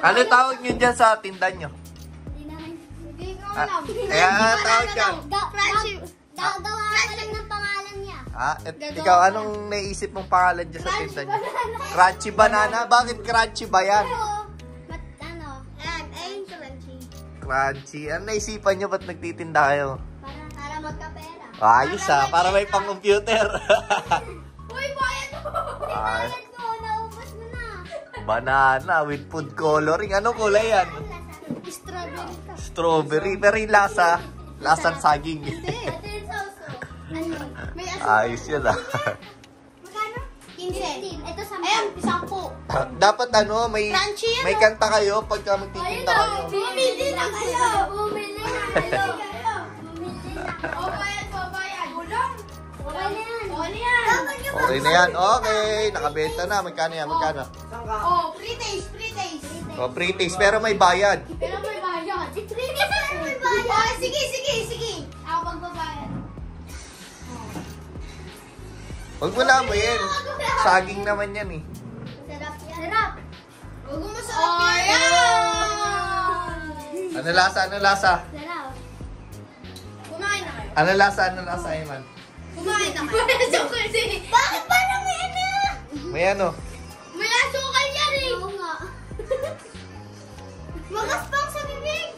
Ano tawag nyo dyan sa tinda nyo? Hindi ko alam. Ano tawag dyan? Gagawa ka lang ng pangalan niya. Ikaw, anong naisip mong pangalan dyan sa tinda nyo? Crunchy banana? Bakit crunchy ba yan? Crunchy. Ano naisipan nyo? Ba't nagtitinda kayo? Para magkapera. Ayos para may pang-computer. Uy, bayad mo! Bayad mo, naubos mo na. Banana with food coloring. Anong kulay yan? Strawberry ka. Strawberry. Pero yung lasa, lasang saging. Hindi, ito yung sauso. May asin. Ayos yun Magkano? 15. Ito 10. Ayan, 10. Dapat may Crunchy yan, may kanta kayo pagka magtitinda kayo. Bumili na kayo. Bumili na kayo. O, bayad po, bayad. Bulong. Okay na yan. Okay na yan. Okay na yan. Okay. Nakabenta na. Magkano yan? Magkano? Oh, free taste, free taste. Free taste. Pero may bayad. Pero may bayad. Free taste pero may bayad. Sige, sige, sige. Ako magbabayad. Huwag mo na mo yan. Saging naman yan eh. Sarap yan. Sarap. Huwag mo masarap yan. Ano lasa? Ano lasa? Sarap. Kumain na kayo. Ano lasa? Ano lasa, Iman? Kumain na kayo. Bakit parang may ano? May ano? May asukal yan eh. Oo nga. Magaspang sa bibig.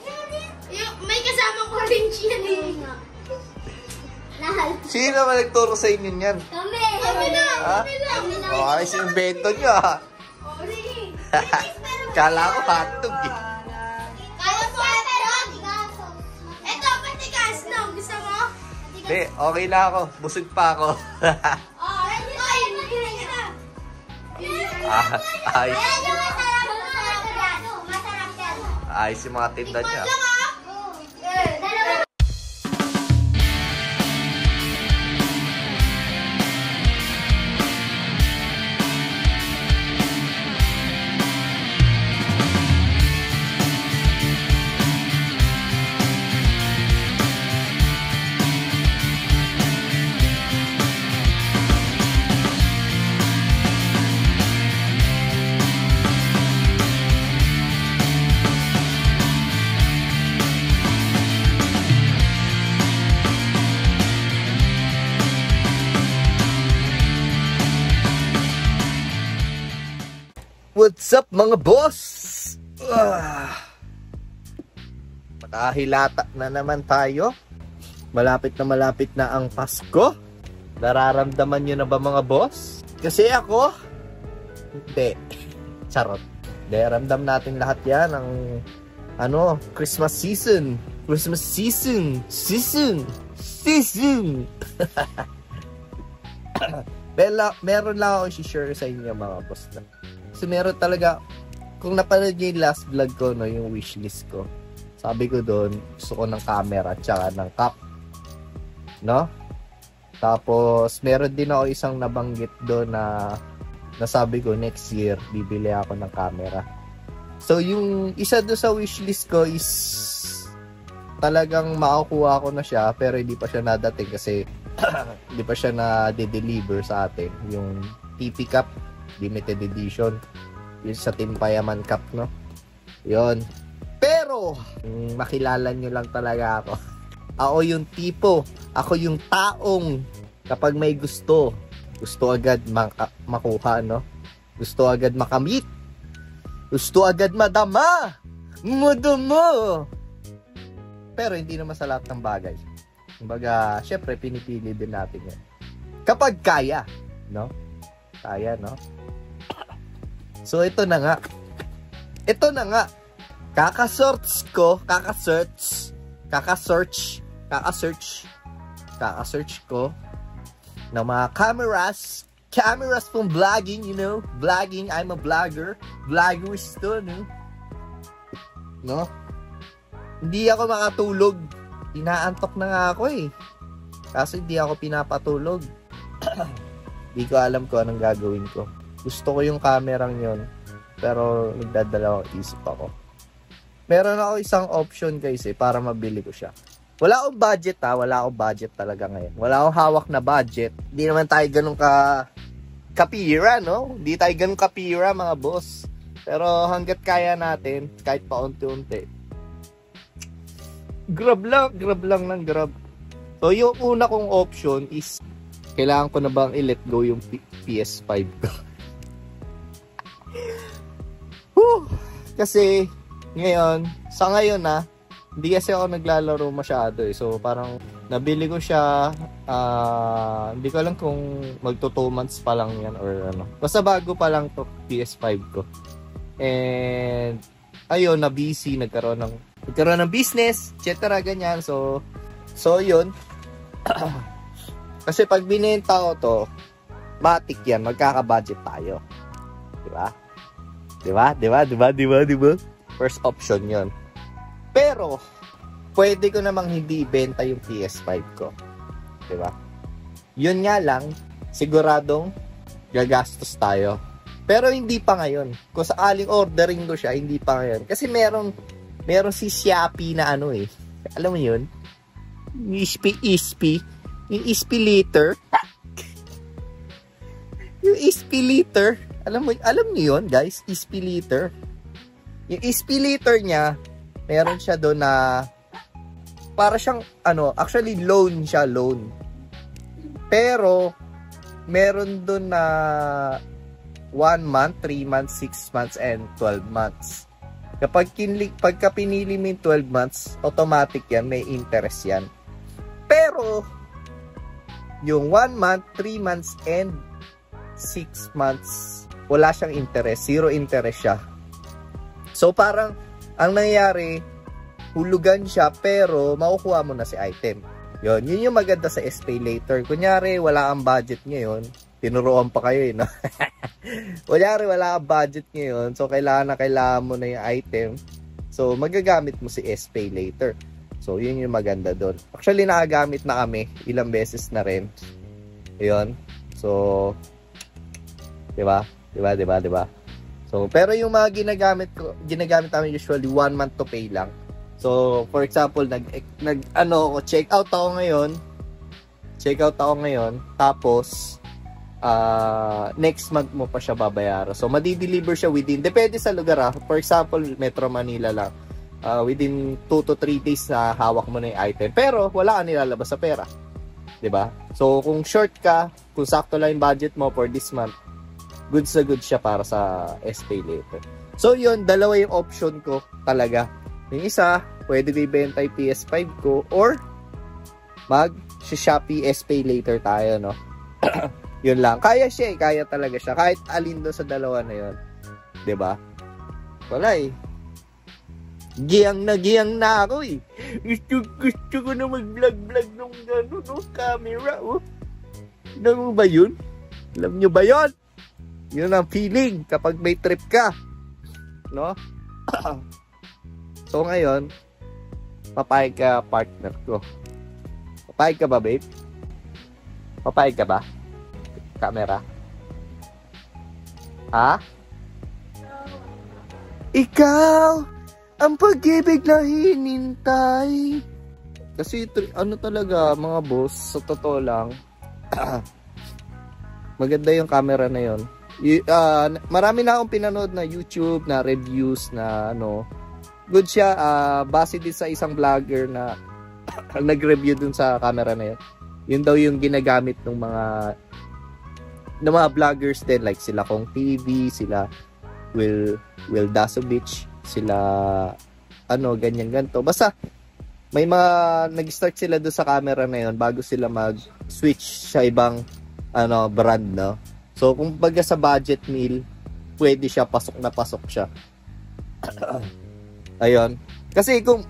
May kasamang orange yan eh. Nahal. Sino naman nagturo sa inyo yan? Kami. Kami lang. Kami lang. Ayos yung invento nyo Sige. Kala ko hotdog eh. Kaya po pero tigaso. Ito, patigas na. Gusto mo? Hindi, okay na ako. Busog pa ako. Oh, ready na. Ayos. Masarap yan. Ayos yung mga tinda nyo. Dalawa. What's up mga boss? Nakahilata na naman tayo. Malapit na ang Pasko. Nararamdaman nyo na ba mga boss? Kasi ako, hindi. Charot. Ramdam natin lahat yan ang Christmas season. Christmas season. Season. Meron lang ako i-share sa inyo mga boss na. So meron talaga, kung napanood nyo yung last vlog ko, yung wishlist ko, sabi ko doon, gusto ko ng camera tsaka ng cup. No? Tapos, meron din ako isang nabanggit doon na sabi ko, next year, bibili ako ng camera. So, yung isa doon sa wishlist ko is talagang makukuha ko na siya, pero hindi pa siya nadating kasi hindi pa siya na-deliver sa atin. Yung TP Cup, limited edition. Yung sa Team Payaman Cup, no? Yun. Pero, makilala nyo lang talaga ako. Ako yung tipo. Ako yung taong kapag may gusto agad makuha, no? Gusto agad makamit. Gusto agad madama. Pero hindi naman sa lahat ng bagay. Kumbaga, syempre, pinipili din natin yan. Kapag kaya, no? Kaya, no? So, ito na nga. Kaka-search ko ng mga cameras from vlogging, vlogging, I'm a vlogger, vloggerist to, no? Hindi ako makatulog, inaantok na nga ako kasi hindi ako pinapatulog. Hindi ko alam kung anong gagawin ko. Gusto ko yung kamerang yon, pero nagdadalawang isip ako. Meron ako isang option guys para mabili ko siya. Wala akong budget wala akong budget talaga ngayon. Wala akong hawak na budget. Hindi naman tayo ganun kapira, no? Hindi tayo ganun kapira mga boss. Pero hanggat kaya natin, kahit paunti-unti, grab lang ng grab. So, yung una kong option is, kailangan ko na bang i-let go yung PS5 ko? Kasi, ngayon, sa ngayon hindi kasi ako naglalaro masyado eh. So, parang, nabili ko siya, hindi ko alam kung magto 2 months pa lang yan or ano. Basta bago pa lang to PS5 ko. And, ayun, na-busy, nagkaroon ng business, etc. ganyan. So yun. Kasi pag binenta ko to, matik yan, magkaka-budget tayo. Diba? First option yun. Pero, pwede ko namang hindi ibenta yung PS5 ko. Diba? Yun nga lang, siguradong gagastos tayo. Pero hindi pa ngayon. Kung sakaling ordering ko siya, hindi pa ngayon. Kasi meron si Shopee na ano eh. Alam mo yun? Yung ISP liter. Yung ISP liter. Alam niyo yun, guys? ISP liter. Yung ISP liter niya, meron siya doon na para siyang, actually loan siya, loan. Pero, meron doon na 1 month, 3 months, 6 months, and 12 months. Pagka pinili mo yung 12 months, automatic yan, may interest yan. Pero, yung 1 month, 3 months, and 6 months, wala siyang interest. Zero interest siya. So, parang, ang nangyayari, hulugan siya, pero makukuha mo na si item. Yun yung maganda sa SPay Later. Kunyari, wala kang budget ngayon, tinuruan pa kayo no? Kunyari, wala kang budget ngayon, so kailangan mo na yung item. So, magagamit mo si SPay Later. So, yun yung maganda doon. Actually, nakagamit na kami. Ilang beses na rin. Yun. So, diba? So, pero yung mga ginagamit namin usually 1 month to pay lang. So, for example, check out ako ngayon. Tapos, next month mo pa siya babayaran. So, madi-deliver siya depende sa lugar For example, Metro Manila lang. Within 2 to 3 days na hawak mo na yung item. Pero, wala ka nilalabas sa pera. 'Di ba? So, kung short ka, kung sakto lang yung budget mo for this month, good siya para sa SPay Later. So, yun, dalawa yung option ko talaga. Yung isa, pwede ko ibenta yung PS5 ko or Shopee SPay Later tayo, no? Yun lang. Kaya talaga siya. Kahit alin doon sa dalawa na yun. 'Di ba? Wala eh. Giyang na ako eh. Gusto ko na mag-vlog nung gano'n, no? Camera, oh. Alam mo ba yun? Alam nyo ba yun? Yun ang feeling kapag may trip ka. No? So ngayon, papayag ka, partner ko. Papayag ka ba, babe? Papayag ka ba? Camera? Ha? Ikaw ang pag-ibig na hinintay. Kasi talaga mga boss, sa totoo lang, maganda yung camera na yon. Marami na akong pinanood na YouTube na reviews na good siya. Base din sa isang vlogger na nag-review dun sa camera na yun. Yun daw yung ginagamit ng mga vloggers din, like sila Kong TV, sila Will Dasovich, sila ganyan ganto. Basta may mga nag-start sila doon sa camera na yon bago sila mag-switch sa ibang brand, no. So kung baga sa budget meal, pwede siya, pasok na pasok siya. Ayun. Kasi kung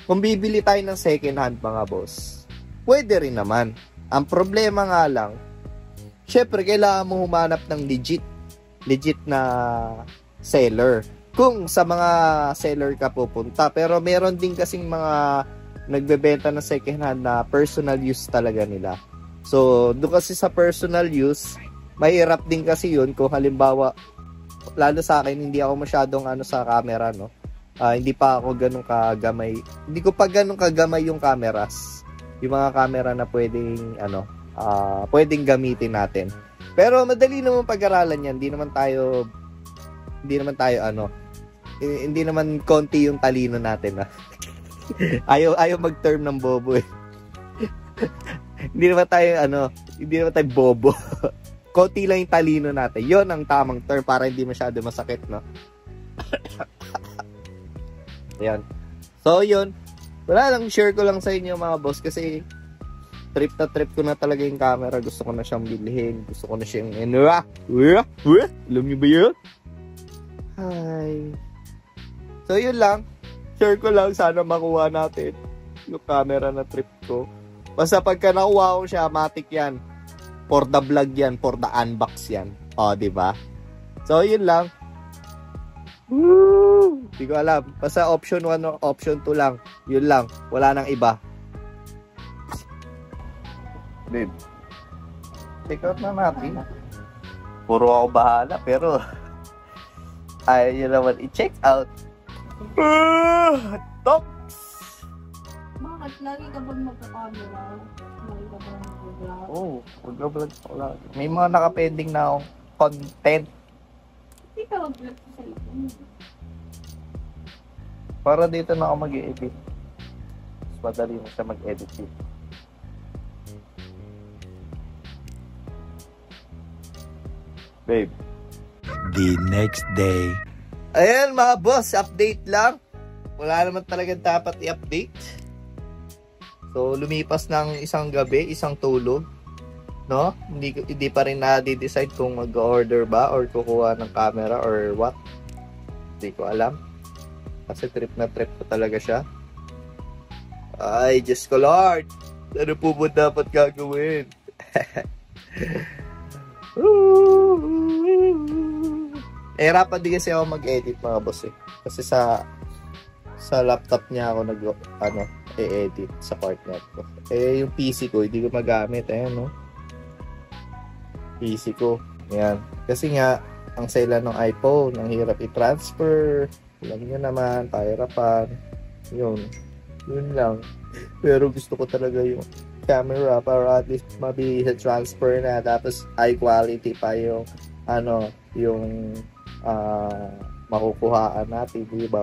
kung bibili tayo ng second hand, mga boss, pwede rin naman. Ang problema nga lang, syempre kailangan mo humanap ng legit na seller. Kung sa mga seller ka pupunta, pero meron din kasing mga nagbebenta ng second hand na personal use talaga nila. So, doon kasi sa personal use, mahirap din kasi yun kung halimbawa, lalo sa akin, hindi ako masyadong sa camera, no? Hindi pa ako ganun kagamay. Hindi ko pa ganun kagamay yung cameras. Yung mga camera na pwedeng gamitin natin. Pero madali naman pag-aralan yan. Hindi naman tayo hindi naman tayo hindi naman konti yung talino natin ayaw mag-term ng bobo eh. hindi naman tayo bobo. Konti lang yung talino natin. Yon ang tamang term para hindi masyado masakit, no? Ayan. So, yun. Wala lang, share ko lang sa inyo mga boss kasi trip ko na talaga yung camera. Gusto ko na siyang bilhin. Gusto ko na siyang alam niyo ba yun? Hi. So, yun lang. Share ko lang. Sana makuha natin yung camera na trip ko. Basta pagka nakuha ko siya, matik yan. For the vlog yan. For the unbox yan. O, diba? So, yun lang. Woo! Hindi ko alam. Basta option 1 o option 2 lang. Yun lang. Wala nang iba. Babe. Check out na natin. Puro ako bahala. Pero, ayaw nyo naman i-check out. Top! Bakit? Lagi ka bang magka-camera? Lagi ka bang mag-vlog? Oo. Mag-vlog ako lang. May mga nakapending na akong content. Hindi ka mag-vlog sa cellphone. Para dito na ako mag-i-edit. Mas madali mo siya mag-edit dito. Babe. The next day. Ayan mga boss, update lang. Wala naman talagang dapat i-update. So, lumipas ng isang gabi, isang tulog. No? Hindi pa rin na-decide kung mag-order ba or kukuha ng camera or what. Hindi ko alam. Kasi trip na trip ko talaga siya. Ay, Diyos ko Lord! Ano po ba dapat gagawin? Hirapan din kasi ako mag-edit mga boss eh. Kasi sa laptop niya ako e-edit sa partner ko. Eh, yung PC ko, hindi ko magamit. Ayan, no? PC ko. Ayan. Kasi nga, ang sela ng iPhone, ang hirap i-transfer. Alam nyo naman, pahirapan. Yun lang. Pero gusto ko talaga yung camera para at least mabilis sa transfer na. Tapos, high quality pa yung makukuhaan natin, diba?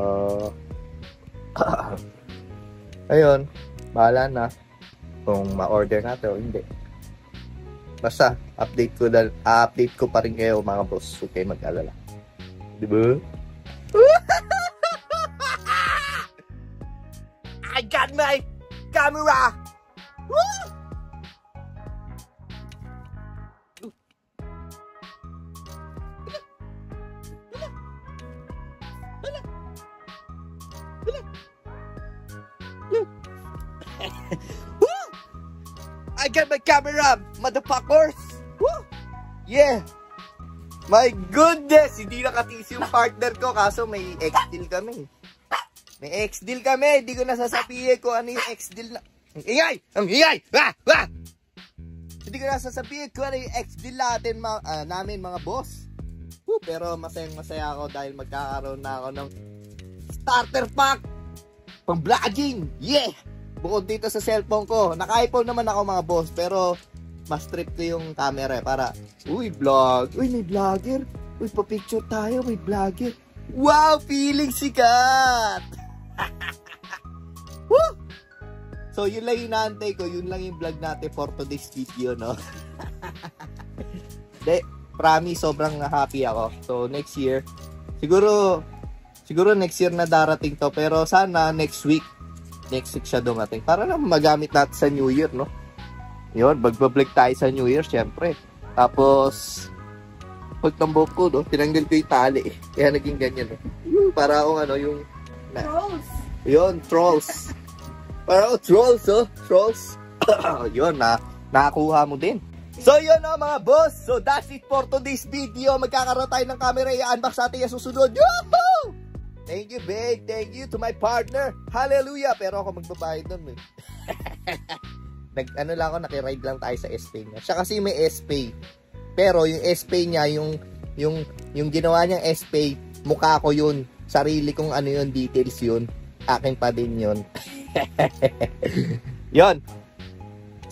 Ayun, bahala na kung ma-order natin o hindi. Basta, update ko pa rin kayo mga boss. Huwag kayo mag-alala. Diba? I got my camera! Woo! I got my camera, motherfuckers! Woo! Yeah! My goodness! Hindi nakatis yung partner ko kaso may ex-deal kami. May ex-deal kami! Hindi ko nasasabihin kung ano yung ex-deal na... Ang ingay! Ang ingay! Hindi ko nasasabihin kung ano yung ex-deal namin mga boss. Woo! Pero masayang-masaya ako dahil magkakaroon na ako ng starter pack pang vlogging! Yeah! Bukod dito sa cellphone ko, naka-iPhone naman ako mga boss, pero mas trip ko yung camera para, uy, vlog, uy, may vlogger, uy, pa-picture tayo, may vlogger, wow, feeling sikat! Woo! So, yun lang yung naantay ko, yun lang yung vlog natin for today's video, no? De, promise, sobrang happy ako. So, next year, siguro next year na darating to, pero sana next week siya dumating. Para lang magamit natin sa New Year, no? Yun, magbablog tayo sa New Year, syempre. Tapos, pagtambok ko, no? Tinanggal ko yung tali. Kaya naging ganyan, no? Para akong yung... Trolls! Yun, trolls. Para akong trolls, oh. Trolls. Yun, nakakuha mo din. So, yun, no, mga boss. So, that's it for today's video. Magkakaroon tayo ng camera. I-unbox natin yung susunod. Yoo-hoo! Thank you, babe. Thank you to my partner. Hallelujah. Pero ako magbabayad nun, eh. Nakiride lang tayo sa S-Pay niya. Siya kasi may S-Pay. Pero yung S-Pay niya, yung ginawa niyang S-Pay, mukha ko yun. Sarili kong yun, details yun. Akin pa din yun. Yun.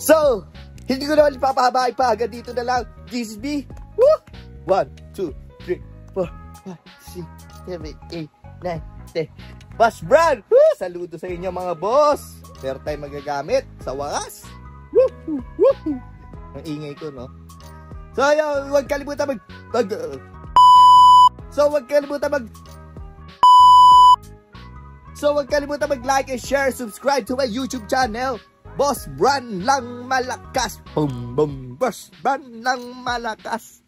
So, hindi ko naman ipapahabay pa. Hanggang dito na lang. GSB. Woo! 1, 2, 3, 4, 5, 6, 7, 8, 9, 10. Boss Brad! Woo! Saludo sa inyo mga boss! Pero tayo magagamit sa wakas. Woo! Woo! Ang ingay ko, no? So, ayun, huwag kalimutan mag-like and share, subscribe to my YouTube channel. Boss Bran lang malakas. Boom, boom, Boss Bran lang malakas.